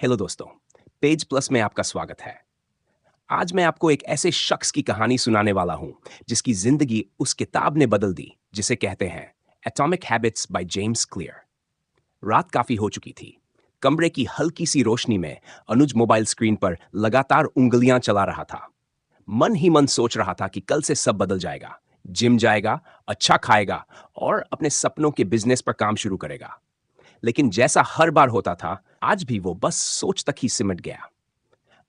Hello दोस्तों, page plus में आपका स्वागत है। आज मैं आपको एक ऐसे शख्स की कहानी सुनाने वाला हूं जिसकी जिंदगी उस किताब ने बदल दी जिसे कहते हैं atomic habits by James clear. रात काफी हो चुकी थी। कमरे की हल्की सी रोशनी में अनुज मोबाइल स्क्रीन पर लगातार उंगलियां चला रहा था। मन ही मन सोच रहा था कि कल से सब बदल जाएगा। जिम जाएगा, अच्छा खाएगा और अपने सपनों के बिजनेस पर काम शुरू करेगा। लेकिन जैसा हर बार होता था, आज भी वो बस सोच तक ही सिमट गया।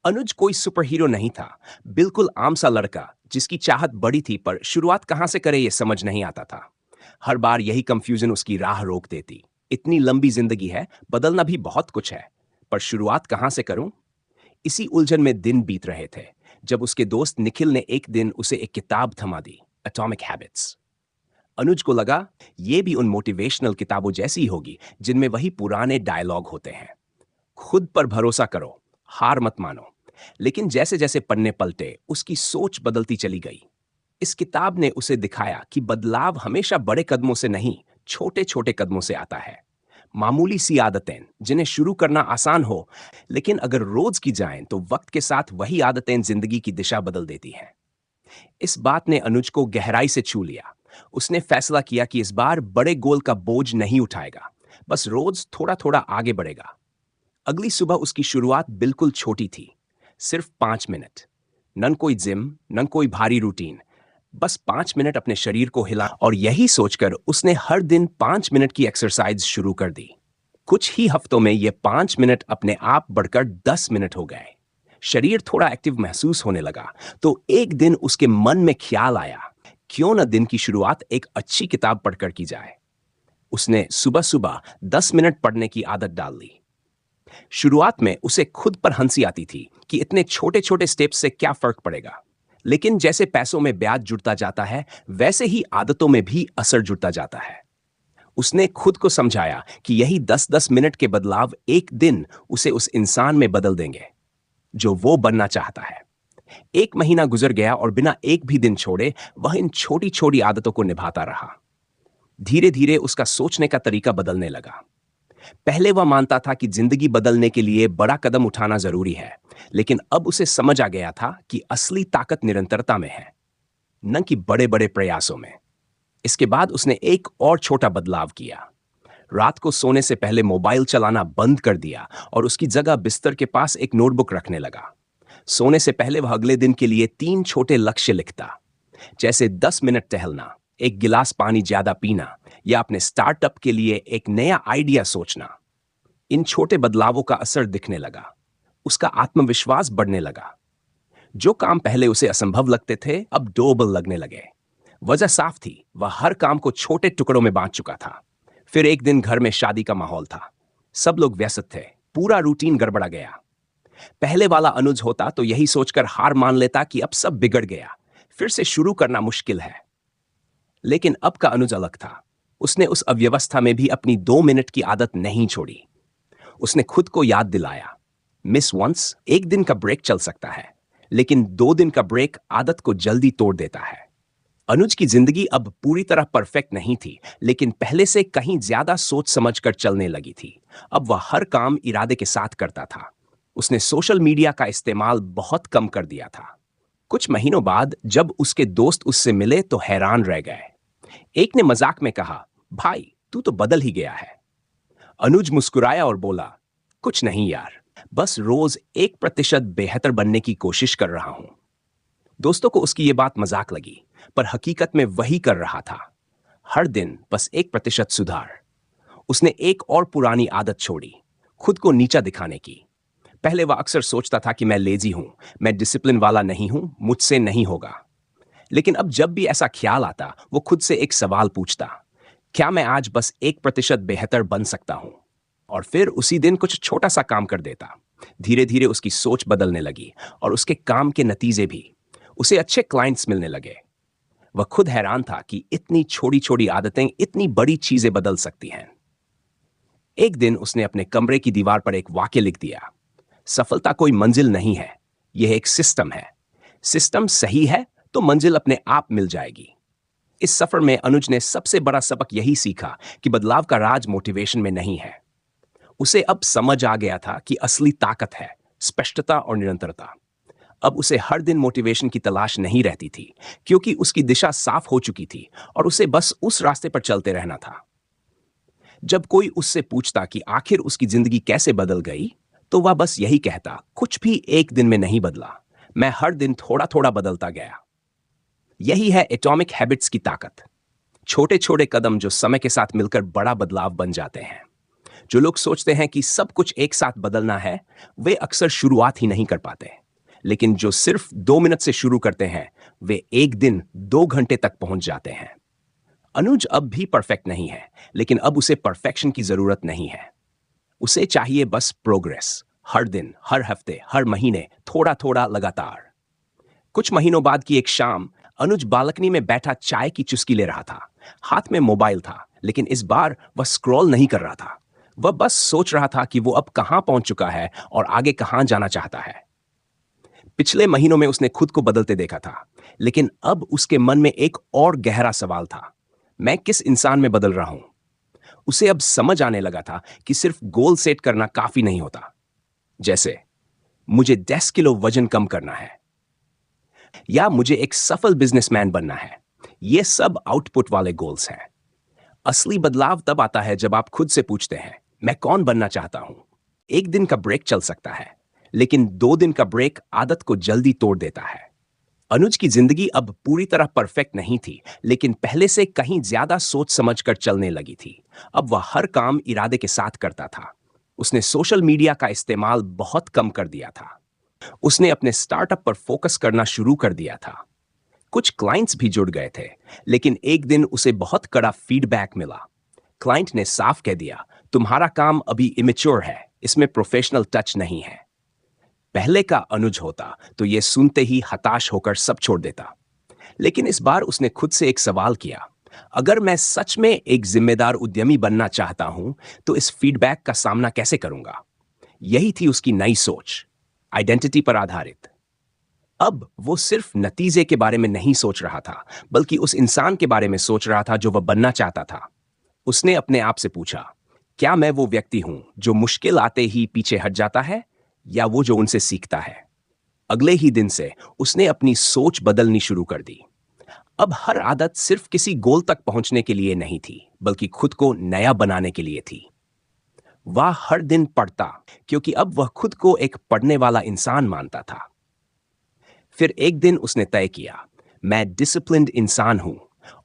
अनुज कोई सुपर हीरो नहीं था। बिल्कुल आम सा लड़का जिसकी चाहत बड़ी थी, पर शुरुआत कहां से करे ये समझ नहीं आता था। हर बार यही कंफ्यूजन उसकी राह रोक देती। इतनी लंबी जिंदगी है, बदलना भी बहुत कुछ है, पर शुरुआत कहां से करूं? इसी उलझन में दिन बीत रहे थे जब उसके दोस्त निखिल ने एक दिन उसे एक किताब थमा दी, एटॉमिक हैबिट्स। अनुज को लगा ये भी उन मोटिवेशनल किताबों जैसी होगी जिनमें वही पुराने डायलॉग होते हैं। खुद पर भरोसा करो, हार मत मानो। लेकिन जैसे जैसे पन्ने पलटे, उसकी सोच बदलती चली गई। इस किताब ने उसे दिखाया कि बदलाव हमेशा बड़े कदमों से नहीं, छोटे छोटे कदमों से आता है। मामूली सी आदतें जिन्हें शुरू करना आसान हो, लेकिन अगर रोज की जाएं तो वक्त के साथ वही आदतें जिंदगी की दिशा बदल देती हैं। इस बात ने अनुज को गहराई से छू लिया। उसने फैसला किया कि इस बार बड़े गोल का बोझ नहीं उठाएगा, बस रोज थोड़ा थोड़ा आगे बढ़ेगा। अगली सुबह उसकी शुरुआत बिल्कुल छोटी थी। सिर्फ 5 मिनट। न कोई जिम, न कोई भारी रूटीन। बस 5 मिनट अपने शरीर को हिला, और यही सोचकर उसने हर दिन 5 मिनट की एक्सरसाइज शुरू कर दी। कुछ ही हफ्तों में ये 5 मिनट अपने आप बढ़कर 10 मिनट हो गए। शरीर थोड़ा एक्टिव महसूस होने लगा, तो एक दिन उसके मन में ख्याल आया, क्यों न दिन की शुरुआत एक अच्छी किताब पढ़कर की जाए। उसने सुबह सुबह 10 मिनट पढ़ने की आदत डाल ली। शुरुआत में उसे खुद पर हंसी आती थी कि इतने छोटे छोटे स्टेप्स से क्या फर्क पड़ेगा। लेकिन जैसे पैसों में ब्याज जुड़ता जाता है, वैसे ही आदतों में भी असर जुड़ता जाता है। उसने खुद को समझाया कि यही 10-10 मिनट के बदलाव एक दिन उसे उस इंसान में बदल देंगे जो वो बनना चाहता है। एक महीना गुजर गया और बिना एक भी दिन छोड़े वह इन छोटी छोटी आदतों को निभाता रहा। धीरे धीरे उसका सोचने का तरीका बदलने लगा। पहले वह मानता था कि जिंदगी बदलने के लिए बड़ा कदम उठाना जरूरी है, लेकिन अब उसे समझ आ गया था कि असली ताकत निरंतरता में है, न कि बड़े बड़े प्रयासों में। इसके बाद उसने एक और छोटा बदलाव किया। रात को सोने से पहले मोबाइल चलाना बंद कर दिया और उसकी जगह बिस्तर के पास एक नोटबुक रखने लगा। सोने से पहले वह अगले दिन के लिए 3 छोटे लक्ष्य लिखता, जैसे 10 मिनट टहलना, एक गिलास पानी ज्यादा पीना, या अपने स्टार्टअप के लिए एक नया आइडिया सोचना। इन छोटे बदलावों का असर दिखने लगा। उसका आत्मविश्वास बढ़ने लगा। जो काम पहले उसे असंभव लगते थे, अब डोबल लगने लगे। वजह साफ थी, वह हर काम को छोटे टुकड़ों में बांट चुका था। फिर एक दिन घर में शादी का माहौल था। सब लोग व्यस्त थे। पूरा रूटीन गड़बड़ा गया। पहले वाला अनुज होता तो यही सोचकर हार मान लेता कि अब सब बिगड़ गया, फिर से शुरू करना मुश्किल है। लेकिन अब का अनुज अलग था। उसने उस अव्यवस्था में भी अपनी 2 मिनट की आदत नहीं छोड़ी। उसने खुद को याद दिलाया, मिस वंस, एक दिन का ब्रेक चल सकता है, लेकिन 2 दिन का ब्रेक आदत को जल्दी तोड़ देता है। अनुज की जिंदगी अब पूरी तरह परफेक्ट नहीं थी, लेकिन पहले से कहीं ज्यादा सोच समझ कर चलने लगी थी। अब वह हर काम इरादे के साथ करता था। उसने सोशल मीडिया का इस्तेमाल बहुत कम कर दिया था। कुछ महीनों बाद जब उसके दोस्त उससे मिले तो हैरान रह गए। एक ने मजाक में कहा, भाई तू तो बदल ही गया है। अनुज मुस्कुराया और बोला, कुछ नहीं यार, बस रोज 1% बेहतर बनने की कोशिश कर रहा हूं। दोस्तों को उसकी ये बात मजाक लगी, पर हकीकत में वही कर रहा था। हर दिन बस 1% सुधार। उसने एक और पुरानी आदत छोड़ी, खुद को नीचा दिखाने की। पहले वह अक्सर सोचता था कि मैं लेजी हूं, मैं डिसिप्लिन वाला नहीं हूं, मुझसे नहीं होगा। लेकिन अब जब भी ऐसा ख्याल आता, वो खुद से एक सवाल पूछता, क्या मैं आज बस 1% बेहतर बन सकता हूं? और फिर उसी दिन कुछ छोटा सा काम कर देता। धीरे धीरे उसकी सोच बदलने लगी और उसके काम के नतीजे भी। उसे अच्छे क्लाइंट्स मिलने लगे। वह खुद हैरान था कि इतनी छोटी छोटी आदतें इतनी बड़ी चीजें बदल सकती हैं। एक दिन उसने अपने कमरे की दीवार पर एक वाक्य लिख दिया, सफलता कोई मंजिल नहीं है, यह एक सिस्टम है। सिस्टम सही है तो मंजिल अपने आप मिल जाएगी। इस सफर में अनुज ने सबसे बड़ा सबक यही सीखा कि बदलाव का राज मोटिवेशन में नहीं है। उसे अब समझ आ गया था कि असली ताकत है स्पष्टता और निरंतरता। अब उसे हर दिन मोटिवेशन की तलाश नहीं रहती थी, क्योंकि उसकी दिशा साफ हो चुकी थी और उसे बस उस रास्ते पर चलते रहना था। जब कोई उससे पूछता कि आखिर उसकी जिंदगी कैसे बदल गई, तो वह बस यही कहता, कुछ भी एक दिन में नहीं बदला, मैं हर दिन थोड़ा थोड़ा बदलता गया। यही है एटॉमिक हैबिट्स की ताकत। छोटे छोटे कदम जो समय के साथ मिलकर बड़ा बदलाव बन जाते हैं। जो लोग सोचते हैं कि सब कुछ एक साथ बदलना है, वे अक्सर शुरुआत ही नहीं कर पाते। लेकिन जो सिर्फ 2 मिनट से शुरू करते हैं, वे एक दिन 2 घंटे तक पहुंच जाते हैं। अनुज अब भी परफेक्ट नहीं है, लेकिन अब उसे परफेक्शन की जरूरत नहीं है। उसे चाहिए बस प्रोग्रेस, हर दिन, हर हफ्ते, हर महीने, थोड़ा थोड़ा लगातार। कुछ महीनों बाद की एक शाम, अनुज बालकनी में बैठा चाय की चुस्की ले रहा था। हाथ में मोबाइल था, लेकिन इस बार वह स्क्रॉल नहीं कर रहा था। वह बस सोच रहा था कि वो अब कहां पहुंच चुका है और आगे कहां जाना चाहता है। पिछले महीनों में उसने खुद को बदलते देखा था, लेकिन अब उसके मन में एक और गहरा सवाल था, मैं किस इंसान में बदल रहा हूं? उसे अब समझ आने लगा था कि सिर्फ गोल सेट करना काफी नहीं होता। जैसे, मुझे 10 किलो वजन कम करना है, या मुझे एक सफल बिजनेसमैन बनना है। ये सब आउटपुट वाले गोल्स हैं। असली बदलाव तब आता है जब आप खुद से पूछते हैं, मैं कौन बनना चाहता हूं? एक दिन का ब्रेक चल सकता है, लेकिन 2 दिन का ब्रेक आदत को जल्दी तोड़ देता है। अनुज की जिंदगी अब पूरी तरह परफेक्ट नहीं थी, लेकिन पहले से कहीं ज्यादा सोच समझ कर चलने लगी थी। अब वह हर काम इरादे के साथ करता था। उसने सोशल मीडिया का इस्तेमाल बहुत कम कर दिया था। उसने अपने स्टार्टअप पर फोकस करना शुरू कर दिया था। कुछ क्लाइंट्स भी जुड़ गए थे, लेकिन एक दिन उसे बहुत कड़ा फीडबैक मिला। क्लाइंट ने साफ कह दिया, तुम्हारा काम अभी इमेच्योर है, इसमें प्रोफेशनल टच नहीं है। पहले का अनुज होता तो यह सुनते ही हताश होकर सब छोड़ देता। लेकिन इस बार उसने खुद से एक सवाल किया, अगर मैं सच में एक जिम्मेदार उद्यमी बनना चाहता हूं, तो इस फीडबैक का सामना कैसे करूंगा? यही थी उसकी नई सोच, आइडेंटिटी पर आधारित। अब वो सिर्फ नतीजे के बारे में नहीं सोच रहा था, बल्कि उस इंसान के बारे में सोच रहा था जो वह बनना चाहता था। उसने अपने आप से पूछा, क्या मैं वो व्यक्ति हूं जो मुश्किल आते ही पीछे हट जाता है, या वो जो उनसे सीखता है? अगले ही दिन से उसने अपनी सोच बदलनी शुरू कर दी। अब हर आदत सिर्फ किसी गोल तक पहुंचने के लिए नहीं थी, बल्कि खुद को नया बनाने के लिए थी। वह हर दिन पढ़ता, क्योंकि अब वह खुद को एक पढ़ने वाला इंसान मानता था। फिर एक दिन उसने तय किया, मैं डिसिप्लिन्ड इंसान हूं,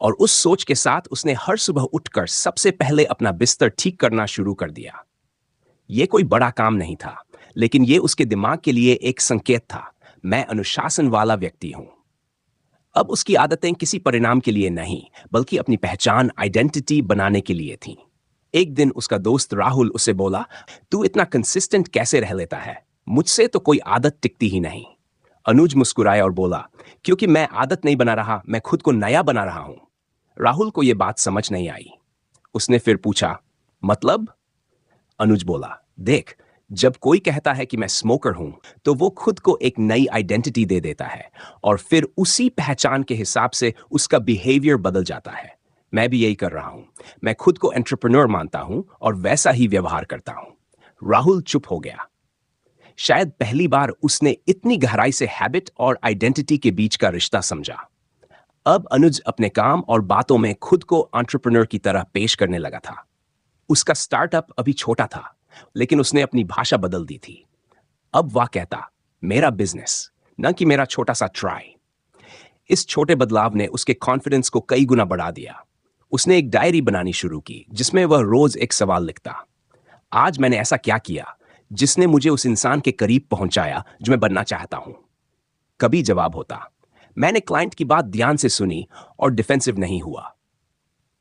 और उस सोच के साथ उसने हर सुबह उठकर सबसे पहले अपना बिस्तर ठीक करना शुरू कर दिया। यह कोई बड़ा काम नहीं था, लेकिन यह उसके दिमाग के लिए एक संकेत था, मैं अनुशासन वाला व्यक्ति हूं। अब उसकी आदतें किसी परिणाम के लिए नहीं, बल्कि अपनी पहचान, आइडेंटिटी बनाने के लिए थीं। एक दिन उसका दोस्त राहुल उसे बोला, तू इतना कंसिस्टेंट कैसे रह लेता है? मुझसे तो कोई आदत टिकती ही नहीं। अनुज मुस्कुराया और बोला, क्योंकि मैं आदत नहीं बना रहा, मैं खुद को नया बना रहा हूं। राहुल को यह बात समझ नहीं आई। उसने फिर पूछा, मतलब? अनुज बोला, देख, जब कोई कहता है कि मैं स्मोकर हूं, तो वो खुद को एक नई आइडेंटिटी दे देता है, और फिर उसी पहचान के हिसाब से उसका बिहेवियर बदल जाता है। मैं भी यही कर रहा हूं। मैं खुद को एंटरप्रेन्योर मानता हूं और वैसा ही व्यवहार करता हूं। राहुल चुप हो गया। शायद पहली बार उसने इतनी गहराई से हैबिट और आइडेंटिटी के बीच का रिश्ता समझा। अब अनुज अपने काम और बातों में खुद को एंटरप्रेन्योर की तरह पेश करने लगा था। उसका स्टार्टअप अभी छोटा था, लेकिन उसने अपनी भाषा बदल दी थी। अब वह कहता, मेरा बिजनेस, न कि मेरा छोटा सा ट्राई। इस छोटे बदलाव ने उसके कॉन्फिडेंस को कई गुना बढ़ा दिया। उसने एक डायरी बनानी शुरू की, जिसमें वह रोज एक सवाल लिखता, आज मैंने ऐसा क्या किया जिसने मुझे उस इंसान के करीब पहुंचाया जो मैं बनना चाहता हूं? कभी जवाब होता, मैंने क्लाइंट की बात ध्यान से सुनी और डिफेंसिव नहीं हुआ।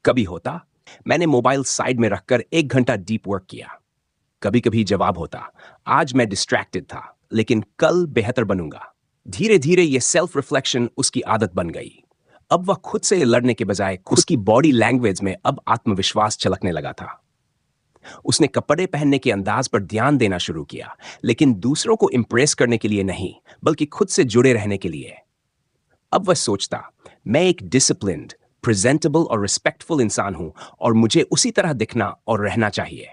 कभी होता, मैंने मोबाइल साइड में रखकर 1 घंटा डीप वर्क किया। कभी कभी जवाब होता, आज मैं डिस्ट्रैक्टेड था, लेकिन कल बेहतर बनूंगा। धीरे धीरे यह सेल्फ रिफ्लेक्शन उसकी आदत बन गई। अब वह खुद से लड़ने के बजाय उसकी बॉडी लैंग्वेज में अब आत्मविश्वास झलकने लगा था। उसने कपड़े पहनने के अंदाज पर ध्यान देना शुरू किया, लेकिन दूसरों को इंप्रेस करने के लिए नहीं, बल्कि खुद से जुड़े रहने के लिए। अब वह सोचता, मैं एक डिसिप्लिन्ड, प्रेजेंटेबल और रिस्पेक्टफुल इंसान हूं, और मुझे उसी तरह दिखना और रहना चाहिए।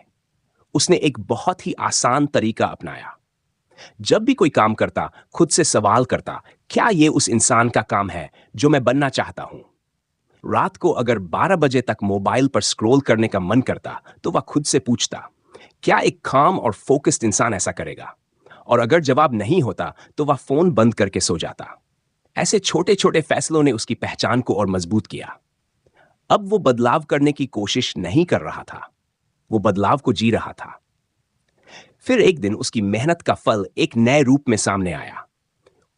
उसने एक बहुत ही आसान तरीका अपनाया। जब भी कोई काम करता, खुद से सवाल करता, क्या ये उस इंसान का काम है जो मैं बनना चाहता हूं? रात को अगर 12 बजे तक मोबाइल पर स्क्रॉल करने का मन करता, तो वह खुद से पूछता, क्या एक काम और फोकस्ड इंसान ऐसा करेगा? और अगर जवाब नहीं होता, तो वह फोन बंद करके सो जाता। ऐसे छोटे-छोटे फैसलों ने उसकी पहचान को और मजबूत किया। अब वो बदलाव करने की कोशिश नहीं कर रहा था, वो बदलाव को जी रहा था। फिर एक दिन उसकी मेहनत का फल एक नए रूप में सामने आया।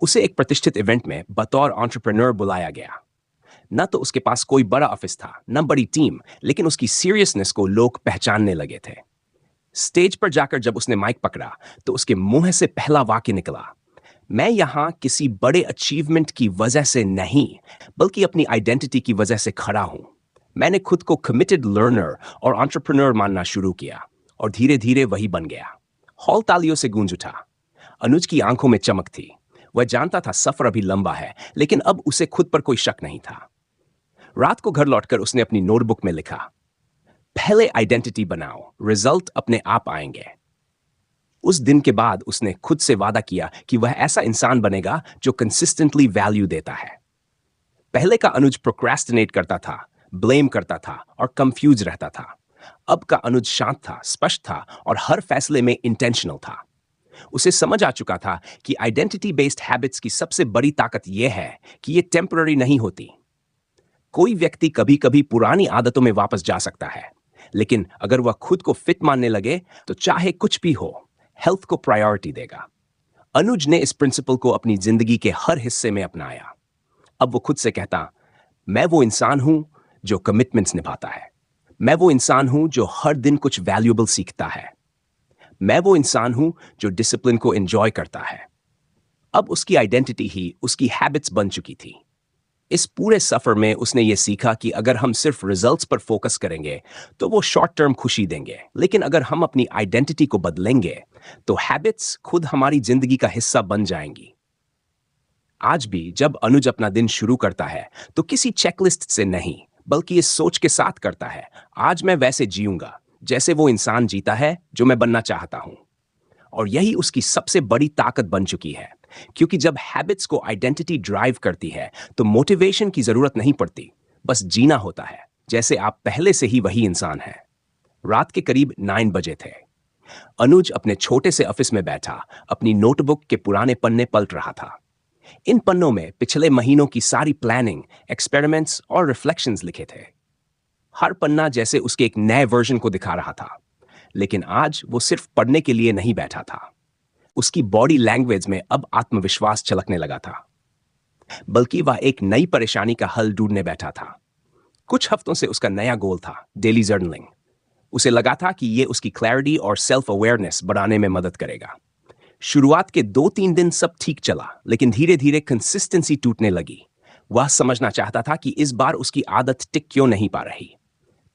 उसे एक प्रतिष्ठित इवेंट में बतौर एंटरप्रेन्योर बुलाया गया। न तो उसके पास कोई बड़ा ऑफिस था, न बड़ी टीम, लेकिन उसकी सीरियसनेस को लोग पहचानने लगे थे। स्टेज पर जाकर जब उसने माइक पकड़ा, तो उसके मुंह से पहला वाक्य निकला, मैं यहां किसी बड़े अचीवमेंट की वजह से नहीं, बल्कि अपनी आइडेंटिटी की वजह से खड़ा हूं। मैंने खुद को कमिटेड लर्नर और एंटरप्रेन्योर मानना शुरू किया, और धीरे धीरे वही बन गया। हॉल तालियों से गूंज उठा। अनुज की आंखों में चमक थी। वह जानता था सफर अभी लंबा है, लेकिन अब उसे खुद पर कोई शक नहीं था। रात को घर लौटकर उसने अपनी नोटबुक में लिखा, पहले आइडेंटिटी बनाओ, रिजल्ट अपने आप आएंगे। उस दिन के बाद उसने खुद से वादा किया कि वह ऐसा इंसान बनेगा जो कंसिस्टेंटली वैल्यू देता है। पहले का अनुज प्रोक्रेस्टिनेट करता था, ब्लेम करता था और कंफ्यूज रहता था। अब का अनुज शांत था, स्पष्ट था और हर फैसले में इंटेंशनल था। उसे समझ आ चुका था कि आइडेंटिटी बेस्ड हैबिट्स की सबसे बड़ी ताकत यह है कि ये टेम्पररी नहीं होती। कोई व्यक्ति कभी कभी पुरानी आदतों में वापस जा सकता है, लेकिन अगर वह खुद को फिट मानने लगे, तो चाहे कुछ भी हो, हेल्थ को प्रायोरिटी देगा। अनुज ने इस प्रिंसिपल को अपनी जिंदगी के हर हिस्से में अपनाया। अब वो खुद से कहता, मैं वो इंसान हूं जो कमिटमेंट्स निभाता है। मैं वो इंसान हूं जो हर दिन कुछ वैल्यूएबल सीखता है। मैं वो इंसान हूं जो डिसिप्लिन को एंजॉय करता है। अब उसकी आइडेंटिटी ही उसकी हैबिट्स बन चुकी थी। इस पूरे सफर में उसने ये सीखा कि अगर हम सिर्फ रिजल्ट्स पर फोकस करेंगे, तो वो शॉर्ट टर्म खुशी देंगे, लेकिन अगर हम अपनी आइडेंटिटी को बदलेंगे, तो हैबिट्स खुद हमारी जिंदगी का हिस्सा बन जाएंगी। आज भी जब अनुज अपना दिन शुरू करता है, तो किसी चेकलिस्ट से नहीं, बल्कि इस सोच के साथ करता है, आज मैं वैसे जीऊंगा जैसे वो इंसान जीता है जो मैं बनना चाहता हूं। और यही उसकी सबसे बड़ी ताकत बन चुकी है, क्योंकि जब हैबिट्स को आइडेंटिटी ड्राइव करती है, तो मोटिवेशन की जरूरत नहीं पड़ती, बस जीना होता है जैसे आप पहले से ही वही इंसान हैं। रात के करीब 9 बजे थे। अनुज अपने छोटे से ऑफिस में बैठा अपनी नोटबुक के पुराने पन्ने पलट रहा था। इन पन्नों में पिछले महीनों की सारी प्लानिंग, एक्सपेरिमेंट्स और रिफ्लेक्शंस लिखे थे। हर पन्ना जैसे उसके एक नए वर्जन को दिखा रहा था। लेकिन आज वो सिर्फ पढ़ने के लिए नहीं बैठा था। उसकी बॉडी लैंग्वेज में अब आत्मविश्वास झलकने लगा था, बल्कि वह एक नई परेशानी का हल ढूंढने बैठा था। कुछ हफ्तों से उसका नया गोल था डेली जर्नलिंग। उसे लगा था कि यह उसकी क्लैरिटी और सेल्फ अवेयरनेस बढ़ाने में मदद करेगा। शुरुआत के 2-3 दिन सब ठीक चला, लेकिन धीरे धीरे कंसिस्टेंसी टूटने लगी। वह समझना चाहता था कि इस बार उसकी आदत टिक क्यों नहीं पा रही।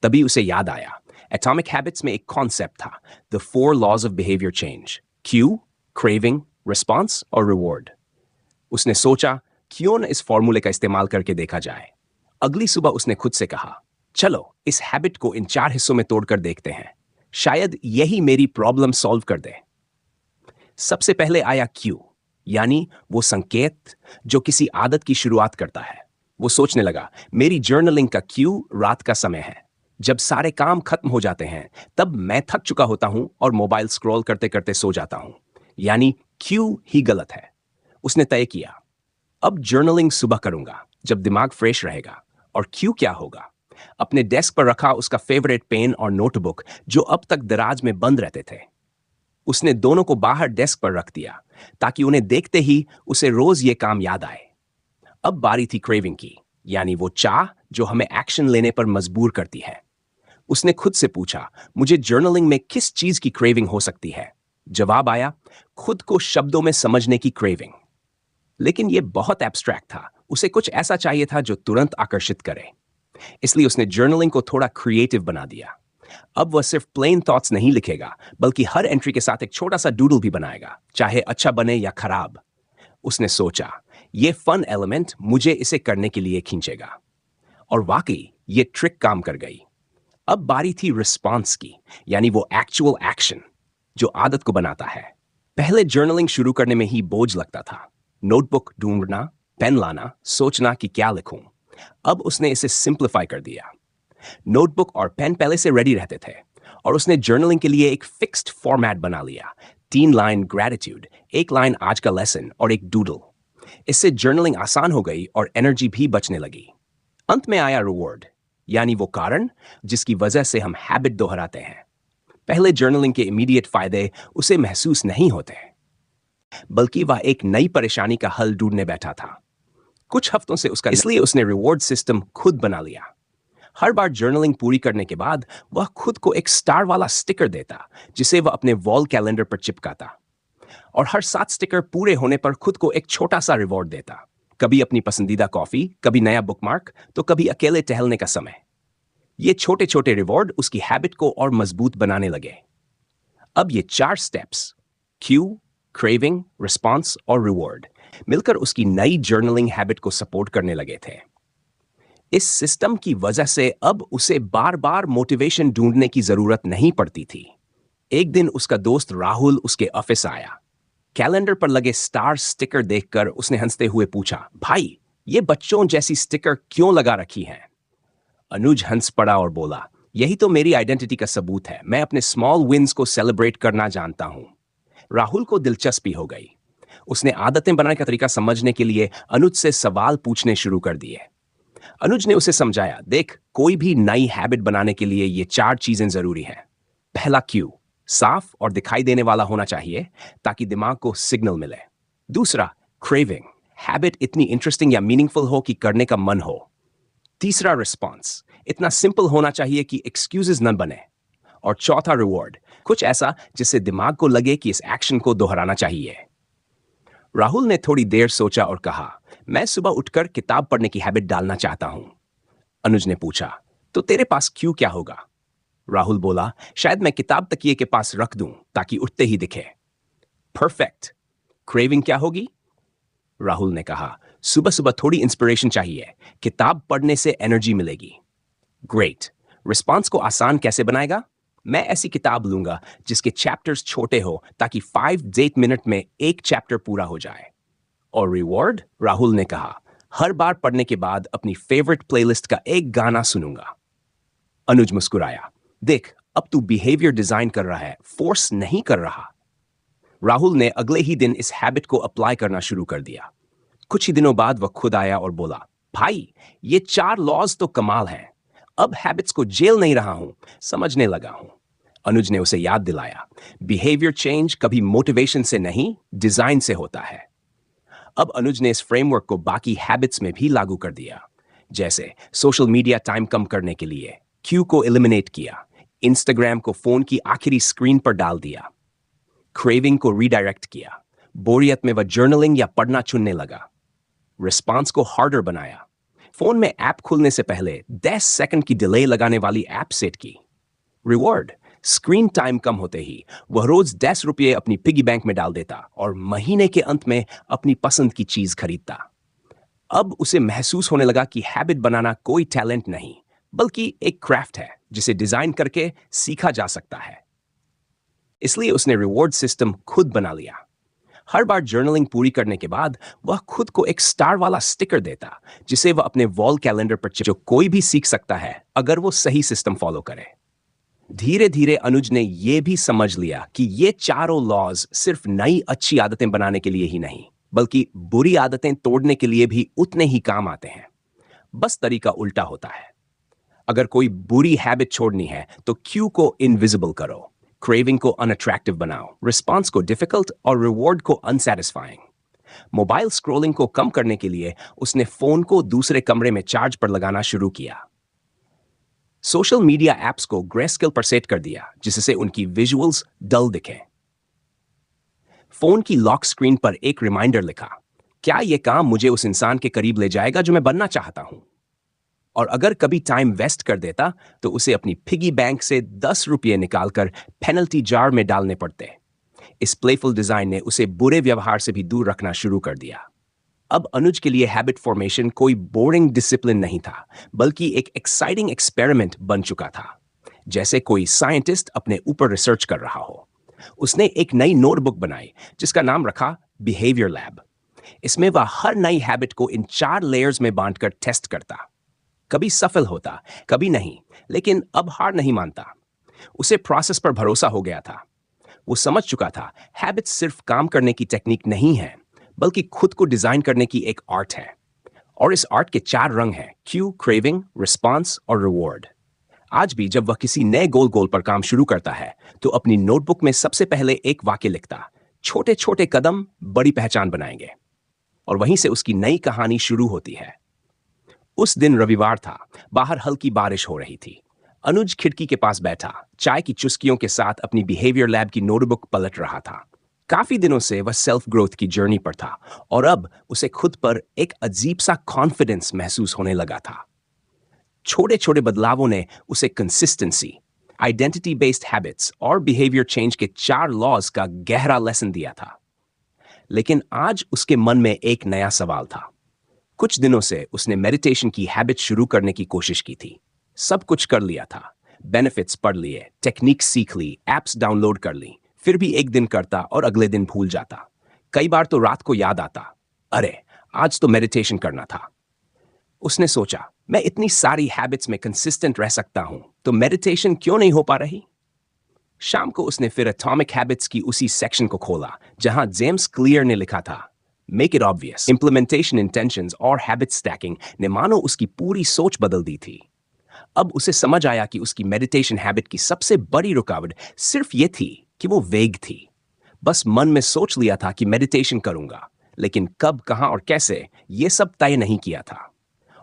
तभी उसे याद आया, एटॉमिक हैबिट्स में एक कॉन्सेप्ट था, the 4 laws of behaviour change, cue, craving, response और रिवॉर्ड। उसने सोचा, क्यों न इस फॉर्मूले का इस्तेमाल करके देखा जाए। अगली सुबह उसने खुद से कहा, चलो इस हैबिट को इन 4 हिस्सों में तोड़कर देखते हैं, शायद यही मेरी प्रॉब्लम सॉल्व कर दे। सबसे पहले आया क्यू, यानी वो संकेत जो किसी आदत की शुरुआत करता है। वो सोचने लगा, मेरी जर्नलिंग का क्यू रात का समय है। जब सारे काम खत्म हो जाते हैं, तब मैं थक चुका होता हूं और मोबाइल स्क्रॉल करते करते सो जाता हूं, यानी क्यू ही गलत है। उसने तय किया, अब जर्नलिंग सुबह करूंगा जब दिमाग फ्रेश रहेगा। और क्यू क्या होगा? अपने डेस्क पर रखा उसका फेवरेट पेन और नोटबुक जो अब तक दराज में बंद रहते थे। उसने दोनों को बाहर डेस्क पर रख दिया, ताकि उन्हें देखते ही उसे रोज ये काम याद आए। अब बारी थी क्रेविंग की, यानी वो चाह जो हमें एक्शन लेने पर मजबूर करती है। उसने खुद से पूछा, मुझे जर्नलिंग में किस चीज की क्रेविंग हो सकती है? जवाब आया, खुद को शब्दों में समझने की क्रेविंग। लेकिन यह बहुत एब्स्ट्रैक्ट था। उसे कुछ ऐसा चाहिए था जो तुरंत आकर्षित करे। इसलिए उसने जर्नलिंग को थोड़ा क्रिएटिव बना दिया। अब वह सिर्फ प्लेन थॉट्स नहीं लिखेगा, बल्कि हर एंट्री के साथ एक छोटा सा डूडल भी बनाएगा, चाहे अच्छा बने या खराब। उसने सोचा, यह फन एलिमेंट मुझे इसे करने के लिए खींचेगा। और वाकई ये ट्रिक काम कर गई। अब बारी थी रिस्पॉन्स की, यानी वो एक्चुअल एक्शन जो आदत को बनाता है। पहले जर्नलिंग शुरू करने में ही बोझ लगता था। नोटबुक ढूंढना, पेन लाना, सोचना कि क्या लिखूं। अब उसने इसे सिंप्लीफाई कर दिया। नोटबुक और पेन पहले से रेडी रहते थे और उसने जर्नलिंग के लिए एक फिक्स्ड फॉर्मेट बना लिया। 3 लाइन ग्रेटिट्यूड, 1 लाइन आज का लेसन और एक डूडल। इससे जर्नलिंग आसान हो गई और एनर्जी भी बचने लगी। अंत में आया रिवॉर्ड, यानी वो कारण जिसकी वजह से हम हैबिट दोहराते हैं। पहले जर्नलिंग के इमीडिएट फायदे उसे महसूस नहीं होते, बल्कि वह एक नई परेशानी का हल ढूंढने बैठा था। कुछ हफ्तों से इसलिए उसने रिवॉर्ड सिस्टम खुद बना लिया। हर बार जर्नलिंग पूरी करने के बाद वह खुद को एक स्टार वाला स्टिकर देता, जिसे वह अपने वॉल कैलेंडर पर चिपकाता। और हर 7 स्टिकर पूरे होने पर खुद को एक छोटा सा रिवॉर्ड देता। कभी अपनी पसंदीदा कॉफी, कभी नया बुकमार्क, तो कभी अकेले टहलने का समय। ये छोटे छोटे रिवॉर्ड उसकी हैबिट को और मजबूत बनाने लगे। अब ये 4 स्टेप्स, क्यू, क्रेविंग, रिस्पॉन्स और रिवॉर्ड, मिलकर उसकी नई जर्नलिंग हैबिट को सपोर्ट करने लगे थे। इस सिस्टम की वजह से अब उसे बार बार मोटिवेशन ढूंढने की जरूरत नहीं पड़ती थी। एक दिन उसका दोस्त राहुल उसके ऑफिस आया। कैलेंडर पर लगे स्टार स्टिकर देखकर उसने हंसते हुए पूछा, भाई, ये बच्चों जैसी स्टिकर क्यों लगा रखी हैं? अनुज हंस पड़ा और बोला, यही तो मेरी आइडेंटिटी का सबूत है। मैं अपने स्मॉल विन्स को सेलिब्रेट करना जानता हूं। राहुल को दिलचस्पी हो गई। उसने आदतें बनाने का तरीका समझने के लिए अनुज से सवाल पूछने शुरू कर दिए। अनुज ने उसे समझाया, देख, कोई भी नई हैबिट बनाने के लिए ये 4 चीजें जरूरी हैं। पहला क्यू, साफ और दिखाई देने वाला होना चाहिए ताकि दिमाग को सिग्नल मिले। दूसरा, क्रेविंग, हैबिट इतनी इंटरेस्टिंग या मीनिंगफुल हो कि करने का मन हो। तीसरा, रिस्पॉन्स, इतना सिंपल होना चाहिए कि एक्सक्यूजेस न बने। और चौथा, रिवॉर्ड, कुछ ऐसा जिससे दिमाग को लगे कि इस एक्शन को दोहराना चाहिए। राहुल ने थोड़ी देर सोचा और कहा, मैं सुबह उठकर किताब पढ़ने की हैबिट डालना चाहता हूं। अनुज ने पूछा, तो तेरे पास क्यों क्या होगा? राहुल बोला, शायद मैं किताब तकिए के पास रख दूं ताकि उठते ही दिखे। परफेक्ट। क्रेविंग क्या होगी? राहुल ने कहा, सुबह सुबह थोड़ी इंस्पिरेशन चाहिए, किताब पढ़ने से एनर्जी मिलेगी। ग्रेट। रिस्पॉन्स को आसान कैसे बनाएगा? मैं ऐसी किताब लूंगा जिसके चैप्टर्स छोटे हो ताकि 5-8 मिनट में एक चैप्टर पूरा हो जाए। और रिवॉर्ड? राहुल ने कहा, हर बार पढ़ने के बाद अपनी फेवरेट प्लेलिस्ट का एक गाना सुनूंगा। अनुज मुस्कुराया, देख, अब तू बिहेवियर डिजाइन कर रहा है, फोर्स नहीं कर रहा। राहुल ने अगले ही दिन इस हैबिट को अप्लाई करना शुरू कर दिया। कुछ ही दिनों बाद वह खुद आया और बोला, भाई, ये 4 लॉज तो कमाल हैं। अब हैबिट्स को जेल नहीं रहा हूं, समझने लगा हूं। अनुज ने उसे याद दिलाया, बिहेवियर चेंज कभी मोटिवेशन से नहीं, डिजाइन से होता है। अब अनुज ने इस फ्रेमवर्क को बाकी हैबिट्स में भी लागू कर दिया। जैसे सोशल मीडिया टाइम कम करने के लिए क्यू को एलिमिनेट किया, इंस्टाग्राम को फोन की आखिरी स्क्रीन पर डाल दिया, क्रेविंग को रीडायरेक्ट किया, बोरियत में वह जर्नलिंग या पढ़ना चुनने लगा, रिस्पॉन्स को हार्डर बनाया, फोन में ऐप खुलने से पहले 10 सेकंड की डिले लगाने वाली ऐप सेट की, रिवॉर्ड, स्क्रीन टाइम कम होते ही वह रोज 10 रुपये अपनी पिगी बैंक में डाल देता और महीने के अंत में अपनी पसंद की चीज खरीदता। अब उसे महसूस होने लगा कि हैबिट बनाना कोई टैलेंट नहीं, बल्कि एक क्राफ्ट है जिसे डिजाइन करके सीखा जा सकता है। इसलिए उसने रिवॉर्ड सिस्टम खुद बना लिया। हर बार जर्नलिंग पूरी करने के बाद वह खुद को एक स्टार वाला स्टिकर देता, जिसे वह अपने वॉल कैलेंडर पर जो कोई भी सीख सकता है अगर वो सही सिस्टम फॉलो करे। धीरे धीरे अनुज ने यह भी समझ लिया कि ये 4 लॉज सिर्फ नई अच्छी आदतें बनाने के लिए ही नहीं, बल्कि बुरी आदतें तोड़ने के लिए भी उतने ही काम आते हैं। बस तरीका उल्टा होता है। अगर कोई बुरी हैबिट छोड़नी है तो क्यू को इनविजिबल करो, क्रेविंग को अनअट्रैक्टिव बनाओ, रिस्पॉन्स को डिफिकल्ट और रिवॉर्ड को अनसैटिस्फाइंग। मोबाइल स्क्रॉलिंग को कम करने के लिए उसने फोन को दूसरे कमरे में चार्ज पर लगाना शुरू किया। सोशल मीडिया ऐप्स को ग्रेस्केल पर सेट कर दिया, जिससे उनकी विजुअल्स डल दिखें। फोन की लॉक स्क्रीन पर एक रिमाइंडर लिखा, क्या यह काम मुझे उस इंसान के करीब ले जाएगा जो मैं बनना चाहता हूं? और अगर कभी टाइम वेस्ट कर देता तो उसे अपनी पिगी बैंक से 10 रुपये निकालकर पेनल्टी जार में डालने पड़ते। इस प्लेफुल डिजाइन ने उसे बुरे व्यवहार से भी दूर रखना शुरू कर दिया। अब अनुज के लिए हैबिट फॉर्मेशन कोई बोरिंग डिसिप्लिन नहीं था, बल्कि एक एक्साइटिंग एक्सपेरिमेंट बन चुका था। जैसे कोई साइंटिस्ट अपने ऊपर रिसर्च कर रहा हो। उसने एक नई नोटबुक बनाई जिसका नाम रखा बिहेवियर लैब। इसमें वह हर नई हैबिट को इन 4 लेयर्स में बांटकर टेस्ट करता। कभी सफल होता, कभी नहीं, लेकिन अब हार नहीं मानता। उसे प्रोसेस पर भरोसा हो गया था। वो समझ चुका था हैबिट्स सिर्फ काम करने की टेक्निक नहीं है, बल्कि खुद को डिजाइन करने की एक आर्ट है। और इस आर्ट के 4 रंग हैं: क्यू, क्रेविंग, रिस्पॉन्स और रिवॉर्ड। आज भी जब वह किसी नए गोल पर काम शुरू करता है तो अपनी नोटबुक में सबसे पहले एक वाक्य लिखता: छोटे छोटे कदम बड़ी पहचान बनाएंगे। और वहीं से उसकी नई कहानी शुरू होती है। उस दिन रविवार था, बाहर हल्की बारिश हो रही थी। अनुज खिड़की के पास बैठा चाय की चुस्कियों के साथ अपनी बिहेवियर लैब की नोटबुक पलट रहा था। काफी दिनों से वह सेल्फ ग्रोथ की जर्नी पर था और अब उसे खुद पर एक अजीब सा कॉन्फिडेंस महसूस होने लगा था। छोटे छोटे बदलावों ने उसे कंसिस्टेंसी, आइडेंटिटी बेस्ड हैबिट्स और बिहेवियर चेंज के 4 लॉज का गहरा लेसन दिया था। लेकिन आज उसके मन में एक नया सवाल था। कुछ दिनों से उसने मेडिटेशन की हैबिट शुरू करने की कोशिश की थी। सब कुछ कर लिया था, बेनिफिट्स पढ़ लिए, टेक्निक सीख ली, एप्स डाउनलोड कर ली, फिर भी एक दिन करता और अगले दिन भूल जाता। कई बार तो रात को याद आता, अरे आज तो मेडिटेशन करना था। उसने सोचा, मैं इतनी सारी हैबिट्स में कंसिस्टेंट रह सकता हूं, तो मेडिटेशन क्यों नहीं हो पा रही? शाम को उसने फिर एटॉमिक हैबिट्स की उसी सेक्शन को खोला जहां जेम्स क्लियर ने लिखा था, make it obvious, implementation intentions और हैबिट स्टैकिंग ने मानो उसकी पूरी सोच बदल दी थी। अब उसे समझ आया कि उसकी मेडिटेशन हैबिट की सबसे बड़ी रुकावट सिर्फ ये थी कि वो वेग थी। बस मन में सोच लिया था कि मेडिटेशन करूंगा, लेकिन कब, कहां और कैसे, ये सब तय नहीं किया था।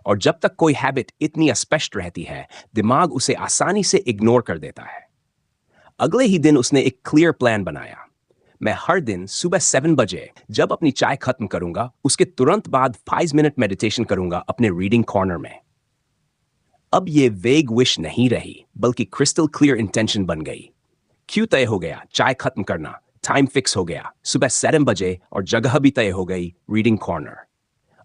और जब तक कोई हैबिट इतनी अस्पष्ट रहती है, दिमाग उसे आसानी से इग्नोर कर देता है। अगले ही दिन उसने एक क्लियर प्लान बनाया। मैं हर दिन सुबह 7 बजे जब अपनी चाय खत्म करूंगा, उसके तुरंत बाद 5 मिनट मेडिटेशन करूंगा अपने रीडिंग कॉर्नर में। अब ये वेग विश नहीं रही, बल्कि क्रिस्टल क्लियर इंटेंशन बन गई। क्यों तय हो गया, चाय खत्म करना, टाइम फिक्स हो गया, सुबह 7 बजे, और जगह भी तय हो गई, रीडिंग कॉर्नर।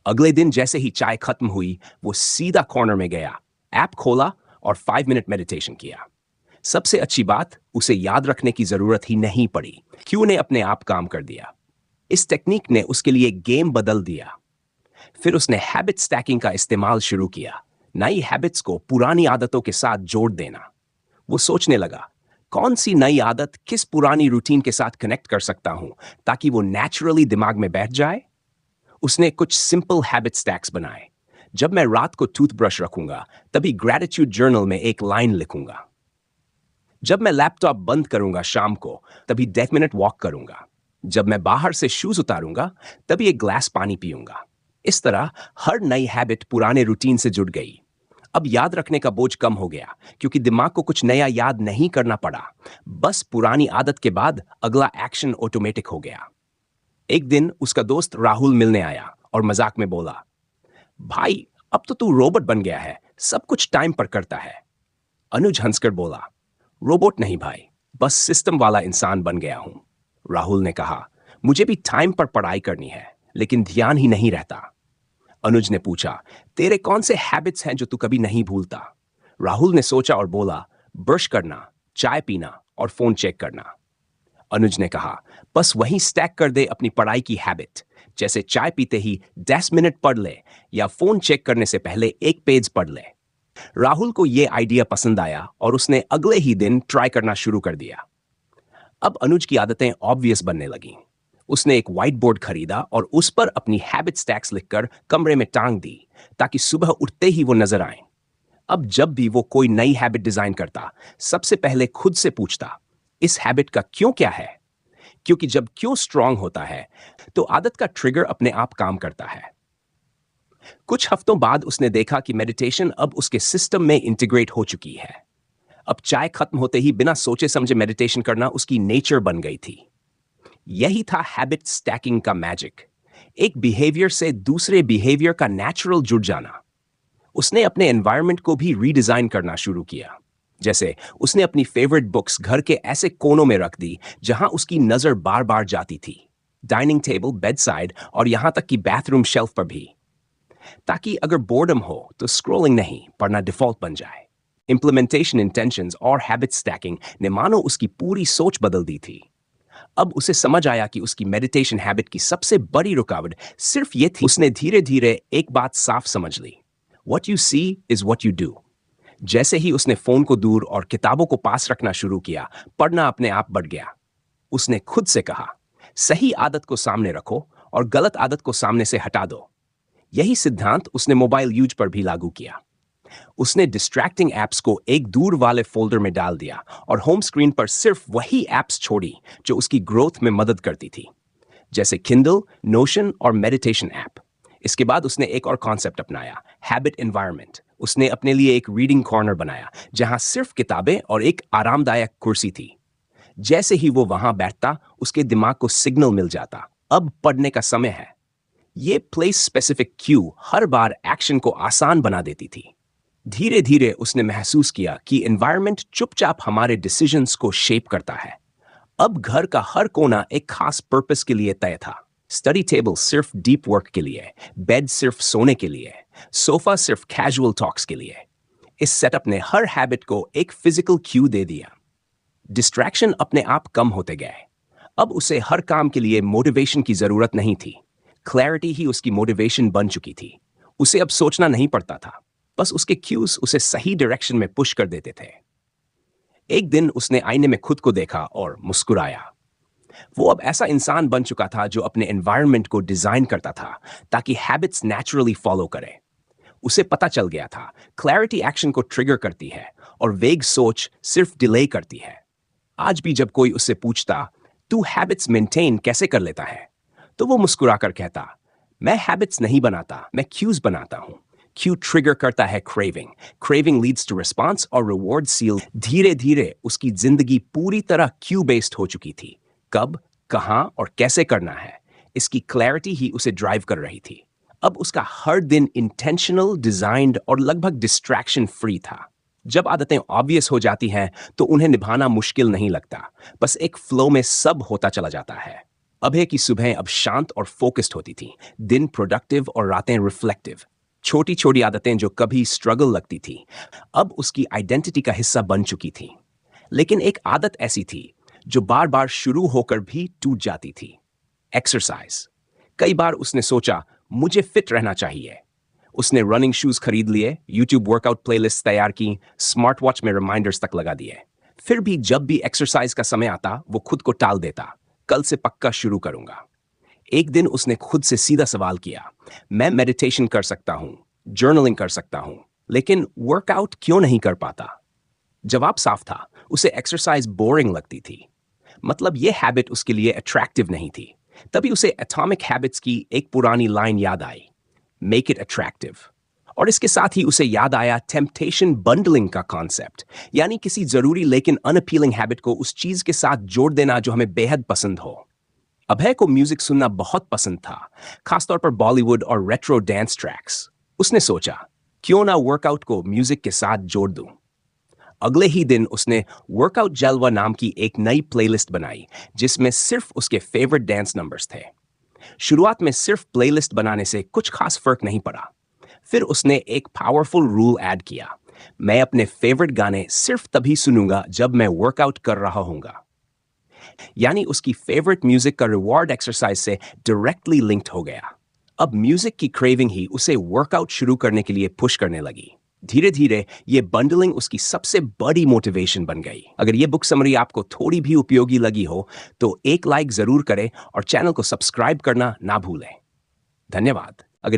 अगले दिन जैसे ही चाय खत्म हुई, वो सीधा कॉर्नर में गया, ऐप खोला और 5 मिनट मेडिटेशन किया। सबसे अच्छी बात, उसे याद रखने की जरूरत ही नहीं पड़ी। क्यू ने अपने आप काम कर दिया। इस टेक्निक ने उसके लिए गेम बदल दिया। फिर उसने हैबिट स्टैकिंग का इस्तेमाल शुरू किया, नई हैबिट्स को पुरानी आदतों के साथ जोड़ देना। वो सोचने लगा, कौन सी नई आदत किस पुरानी रूटीन के साथ कनेक्ट कर सकता हूं ताकि वो नेचुरली दिमाग में बैठ जाए। उसने कुछ सिंपल हैबिट स्टैक्स बनाए। जब मैं रात को टूथब्रश रखूंगा, तभी ग्रेटिट्यूड जर्नल में एक लाइन लिखूंगा। जब मैं लैपटॉप बंद करूंगा शाम को, तभी 10 मिनट वॉक करूंगा। जब मैं बाहर से शूज उतारूंगा, तभी एक ग्लास पानी पीऊंगा। इस तरह हर नई हैबिट पुराने रूटीन से जुड़ गई। अब याद रखने का बोझ कम हो गया, क्योंकि दिमाग को कुछ नया याद नहीं करना पड़ा। बस पुरानी आदत के बाद अगला एक्शन ऑटोमेटिक हो गया। एक दिन उसका दोस्त राहुल मिलने आया और मजाक में बोला, भाई अब तो तू रोबोट बन गया है, सब कुछ टाइम पर करता है। अनुज हंसकर बोला, रोबोट नहीं भाई, बस सिस्टम वाला इंसान बन गया हूं। राहुल ने कहा, मुझे भी टाइम पर पढ़ाई करनी है, लेकिन ध्यान ही नहीं रहता। अनुज ने पूछा, तेरे कौन से हैबिट्स हैं जो तू कभी नहीं भूलता? राहुल ने सोचा और बोला, ब्रश करना, चाय पीना और फोन चेक करना। अनुज ने कहा, बस वही स्टैक कर दे अपनी पढ़ाई की हैबिट, जैसे चाय पीते ही 10 मिनट पढ़ ले या फोन चेक करने से पहले एक पेज पढ़ ले। राहुल को यह आइडिया पसंद आया और उसने अगले ही दिन ट्राई करना शुरू कर दिया। अब अनुज की आदतें ऑब्वियस बनने लगीं। उसने एक व्हाइट बोर्ड खरीदा और उस पर अपनी हैबिट स्टैक्स लिखकर कमरे में टांग दी, ताकि सुबह उठते ही वो नजर आए। अब जब भी वो कोई नई हैबिट डिजाइन करता, सबसे पहले खुद से पूछता, इस हैबिट का क्यों क्या है? क्योंकि जब क्यों स्ट्रांग होता है, तो आदत का ट्रिगर अपने आप काम करता है। कुछ हफ्तों बाद उसने देखा कि मेडिटेशन अब उसके सिस्टम में इंटीग्रेट हो चुकी है। अब चाय खत्म होते ही बिना सोचे समझे मेडिटेशन करना उसकी नेचर बन गई थी। यही था हैबिट स्टैकिंग का मैजिक, एक बिहेवियर से दूसरे बिहेवियर का नेचुरल जुड़ जाना। उसने अपने एनवायरनमेंट को भी रीडिजाइन करना शुरू किया। जैसे उसने अपनी फेवरेट बुक्स घर के ऐसे कोनों में रख दी जहां उसकी नजर बार बार जाती थी, डाइनिंग टेबल, बेड साइड और यहां तक कि बाथरूम शेल्फ पर भी, ताकि अगर बोर्डम हो तो स्क्रॉलिंग नहीं, पढ़ना डिफॉल्ट बन जाए। इम्प्लीमेंटेशन इंटेंशंस और हैबिट स्टैकिंग ने मानो उसकी पूरी सोच बदल दी थी। अब उसे समझ आया कि उसकी मेडिटेशन हैबिट की सबसे बड़ी रुकावट सिर्फ ये थी। उसने धीरे धीरे एक बात साफ समझ ली, what you see is what you do. जैसे ही उसने फोन को दूर और किताबों को पास रखना शुरू किया, पढ़ना अपने आप बढ़ गया। उसने खुद से कहा, सही आदत को सामने रखो और गलत आदत को सामने से हटा दो। यही सिद्धांत उसने मोबाइल यूज पर भी लागू किया। उसने डिस्ट्रैक्टिंग एप्स को एक दूर वाले फोल्डर में डाल दिया और होम स्क्रीन पर सिर्फ वही एप्स छोड़ी जो उसकी ग्रोथ में मदद करती थी, जैसे किंडल, नोशन और मेडिटेशन ऐप। इसके बाद उसने एक और कॉन्सेप्ट अपनाया, हैबिट एनवायरनमेंट। उसने अपने लिए एक रीडिंग कॉर्नर बनाया जहां सिर्फ किताबें और एक आरामदायक कुर्सी थी। जैसे ही वो वहां बैठता, उसके दिमाग को सिग्नल मिल जाता, अब पढ़ने का समय है। ये प्लेस स्पेसिफिक क्यू हर बार एक्शन को आसान बना देती थी। धीरे धीरे उसने महसूस किया कि एनवायरनमेंट चुपचाप हमारे डिसीजंस को शेप करता है। अब घर का हर कोना एक खास पर्पस के लिए तय था। स्टडी टेबल सिर्फ डीप वर्क के लिए, बेड सिर्फ सोने के लिए, सोफा सिर्फ कैजुअल टॉक्स के लिए। इस सेटअप ने हर हैबिट को एक फिजिकल क्यू दे दिया। डिस्ट्रैक्शन अपने आप कम होते गए। अब उसे हर काम के लिए मोटिवेशन की जरूरत नहीं थी। क्लैरिटी ही उसकी मोटिवेशन बन चुकी थी। उसे अब सोचना नहीं पड़ता था, बस उसके क्यूज उसे सही डायरेक्शन में पुश कर देते थे। एक दिन उसने आईने में खुद को देखा और मुस्कुराया। वो अब ऐसा इंसान बन चुका था जो अपने एनवायरनमेंट को डिजाइन करता था ताकि हैबिट्स नेचुरली फॉलो करे। उसे पता चल गया था, क्लैरिटी एक्शन को ट्रिगर करती है और वेग सोच सिर्फ डिले करती है। आज भी जब कोई उससे पूछता, तू हैबिट्स मेंटेन कैसे कर लेता है, तो वो मुस्कुराकर कहता, मैं हैबिट्स नहीं बनाता, मैं क्यूज बनाता हूं। क्यू ट्रिगर करता है craving, craving leads to response और रिवॉर्ड सील। धीरे धीरे उसकी जिंदगी पूरी तरह क्यू बेस्ड हो चुकी थी। कब, कहां और कैसे करना है, इसकी क्लैरिटी ही उसे ड्राइव कर रही थी। अब उसका हर दिन इंटेंशनल, डिजाइंड और लगभग डिस्ट्रैक्शन फ्री था। जब आदतें ऑब्वियस हो जाती हैं तो उन्हें निभाना मुश्किल नहीं लगता, बस एक फ्लो में सब होता चला जाता है। अभय की सुबह अब शांत और फोकस्ड होती थी, दिन प्रोडक्टिव और रातें रिफ्लेक्टिव। छोटी छोटी आदतें जो कभी स्ट्रगल लगती थी, अब उसकी आइडेंटिटी का हिस्सा बन चुकी थी। लेकिन एक आदत ऐसी थी जो बार बार शुरू होकर भी टूट जाती थी, एक्सरसाइज। कई बार उसने सोचा, मुझे फिट रहना चाहिए। उसने रनिंग शूज खरीद लिए, यूट्यूब वर्कआउट प्लेलिस्ट तैयार की, स्मार्ट वॉच में रिमाइंडर्स तक लगा दिए। फिर भी जब भी एक्सरसाइज का समय आता, वो खुद को टाल देता, कल से पक्का शुरू करूंगा। एक दिन उसने खुद से सीधा सवाल किया, मैं मेडिटेशन कर सकता हूं, जर्नलिंग कर सकता हूं, लेकिन वर्कआउट क्यों नहीं कर पाता? जवाब साफ था, उसे एक्सरसाइज बोरिंग लगती थी। मतलब ये हैबिट उसके लिए अट्रैक्टिव नहीं थी। तभी उसे एटॉमिक हैबिट्स की एक पुरानी लाइन याद आई, मेक इट अट्रैक्टिव। और इसके साथ ही उसे याद आया टेम्पटेशन बंडलिंग का कॉन्सेप्ट, यानी किसी जरूरी लेकिन अनअपीलिंग हैबिट को उस चीज के साथ जोड़ देना जो हमें बेहद पसंद हो। अभय को म्यूजिक सुनना बहुत पसंद था, खासतौर पर बॉलीवुड और रेट्रो डांस ट्रैक्स। उसने सोचा, क्यों ना वर्कआउट को म्यूजिक के साथ जोड़ दूं। अगले ही दिन उसने वर्कआउट जलवा नाम की एक नई प्लेलिस्ट बनाई जिसमें सिर्फ उसके फेवरेट डांस नंबर्स थे। शुरुआत में सिर्फ प्लेलिस्ट बनाने से कुछ खास फर्क नहीं पड़ा। फिर उसने एक पावरफुल रूल ऐड किया, मैं अपने फेवरेट गाने सिर्फ तभी सुनूंगा जब मैं वर्कआउट कर रहा हूंगा। यानी उसकी फेवरेट म्यूजिक का रिवॉर्ड एक्सरसाइज से डायरेक्टली लिंक्ड हो गया। अब म्यूजिक की क्रेविंग ही उसे वर्कआउट शुरू करने के लिए पुश करने लगी। धीरे धीरे ये बंडलिंग उसकी सबसे बड़ी मोटिवेशन बन गई। अगर ये बुक समरी आपको थोड़ी भी उपयोगी लगी हो तो एक लाइक जरूर करें और चैनल को सब्सक्राइब करना ना भूलें। धन्यवाद।